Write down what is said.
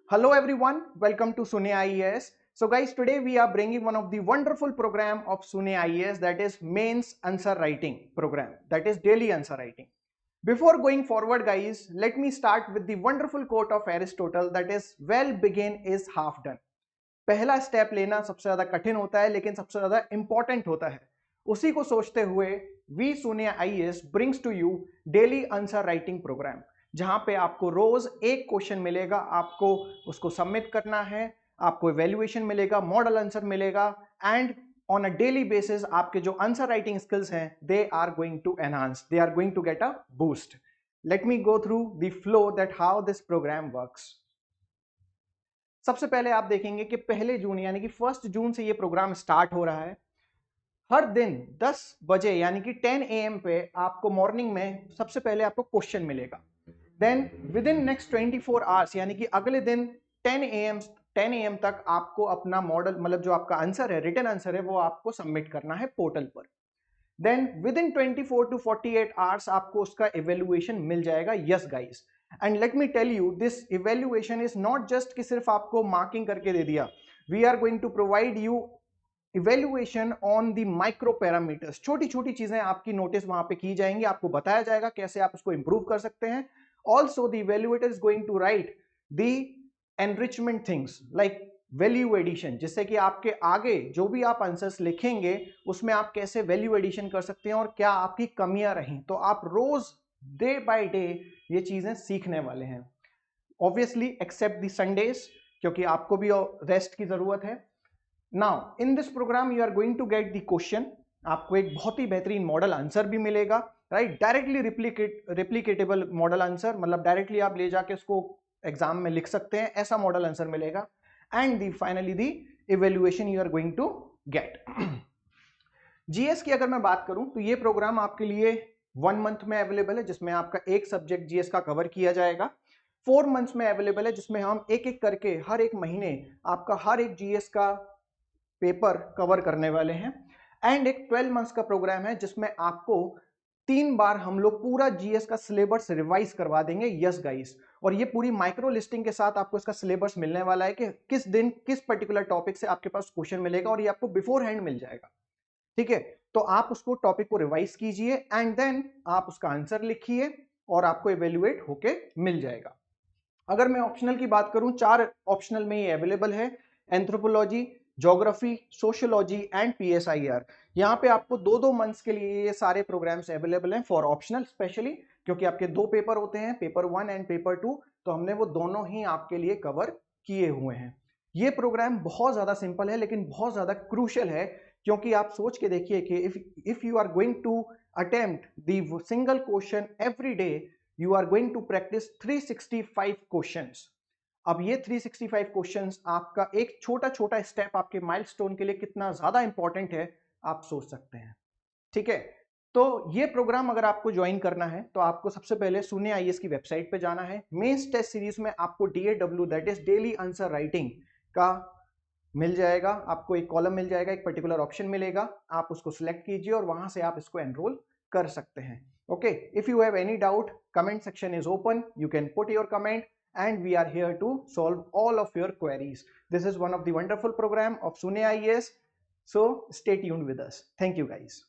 Hello everyone, welcome to Sune IES. So guys, today we are bringing one of the wonderful program of Sune IES, that is mains answer writing program, that is daily answer writing. Before going forward guys, let me start with the wonderful quote of Aristotle, that is well begin is half done. पहला step लेना सबसे ज्यादा कठिन होता है लेकिन सबसे ज्यादा इंपॉर्टेंट होता है। उसी को सोचते हुए we Surya IAS brings to you daily answer writing programme, जहां पे आपको रोज एक क्वेश्चन मिलेगा, आपको उसको सबमिट करना है, आपको इवैल्यूएशन मिलेगा, मॉडल आंसर मिलेगा and on a daily basis आपके जो आंसर राइटिंग स्किल्स हैं they are going to enhance, they are going to get a boost. Let me go through the flow that how this program works. सबसे पहले आप देखेंगे कि पहले जून यानी कि 1 जून से ये प्रोग्राम स्टार्ट हो रहा है। हर दिन 10 बजे यानी कि 10 AM पे आपको मॉर्निंग में सबसे पहले आपको क्वेश्चन मिलेगा। Then within next 24 hours यानी कि अगले दिन 10 AM तक आपको अपना मॉडल मतलब जो आपका आंसर है, रिटन आंसर है, वो आपको सबमिट करना है पोर्टल पर। Then within 24 to 48 hours आपको उसका इवेल्युएशन मिल जाएगा। Yes guys, and let me tell you this evaluation is not just कि सिर्फ आपको मार्किंग करके दे दिया। We are going to provide you evaluation on the micro parameters, छोटी छोटी चीजें आपकी नोटिस वहां पे की जाएंगी, आपको बताया जाएगा कैसे आप उसको इंप्रूव कर सकते हैं। Also the evaluator is going to write the enrichment things like value addition, जिससे कि आपके आगे जो भी आप आंसर्स लिखेंगे उसमें आप कैसे वैल्यू एडिशन कर सकते हैं और क्या आपकी कमियां रहीं। तो आप रोज डे बाय डे ये चीजें सीखने वाले हैं। ऑब्वियसली एक्सेप्ट द संडेज, क्योंकि आपको भी रेस्ट की जरूरत है। Now in this program you are going to get the question, आपको एक बहुत ही बेहतरीन मॉडल आंसर भी मिलेगा, right? Directly replicable model answer, मतलब डायरेक्टली आप ले जाके उसको एग्जाम में लिख सकते हैं, ऐसा मॉडल आंसर मिलेगा। And the finally the evaluation you are going to get. GS की अगर मैं बात करूं तो ये प्रोग्राम आपके लिए 1 मंथ में अवेलेबल है, जिसमें आपका एक सब्जेक्ट जीएस का कवर किया जाएगा। 4 मंथ्स में अवेलेबल है, जिसमें हम एक एक करके हर एक महीने आपका हर एक जीएस का पेपर कवर करने वाले हैं। एंड एक 12 मंथ्स का प्रोग्राम है जिसमें आपको 3 बार हम लोग पूरा जीएस का सिलेबस रिवाइज करवा देंगे। यस गाइस, और ये पूरी माइक्रो लिस्टिंग के साथ आपको इसका सिलेबस मिलने वाला है कि किस दिन किस पर्टिकुलर टॉपिक से आपके पास क्वेश्चन मिलेगा, और ये आपको बिफोर हैंड मिल जाएगा। ठीक है, तो आप उसको टॉपिक को रिवाइज कीजिए एंड देन आप उसका आंसर लिखिए और आपको इवेल्युएट होके मिल जाएगा। अगर मैं ऑप्शनल की बात करूं, 4 ऑप्शनल में ये अवेलेबल है, anthropology, geography, sociology and PSIR. यहाँ पे आपको 2-2 मंथ्स के लिए ये सारे प्रोग्राम्स अवेलेबल हैं फॉर ऑप्शनल, स्पेशली क्योंकि आपके 2 पेपर होते हैं, पेपर 1 एंड पेपर 2, तो हमने वो दोनों ही आपके लिए कवर किए हुए हैं। ये प्रोग्राम बहुत ज्यादा सिंपल है लेकिन बहुत ज्यादा क्रूशियल है, क्योंकि आप सोच के देखिए कि if you are going to attempt the single question every day, you are going to practice 365 questions। अब ये 365 क्वेश्चंस आपका एक छोटा छोटा स्टेप आपके माइलस्टोन के लिए कितना ज्यादा इंपॉर्टेंट है आप सोच सकते हैं। ठीक है, तो ये प्रोग्राम अगर आपको ज्वाइन करना है तो आपको सबसे पहले शून्य आईएएस की वेबसाइट पे जाना है। मेंस टेस्ट सीरीज में आपको DAW that is daily answer writing का मिल जाएगा, आपको एक कॉलम मिल जाएगा, एक पर्टिकुलर ऑप्शन मिलेगा, आप उसको सिलेक्ट कीजिए और वहां से आप इसको एनरोल कर सकते हैं। Okay, if you have any doubt, comment section is open. You can put your comment and we are here to solve all of your queries. This is one of the wonderful program of Sune IES. So stay tuned with us. Thank you guys.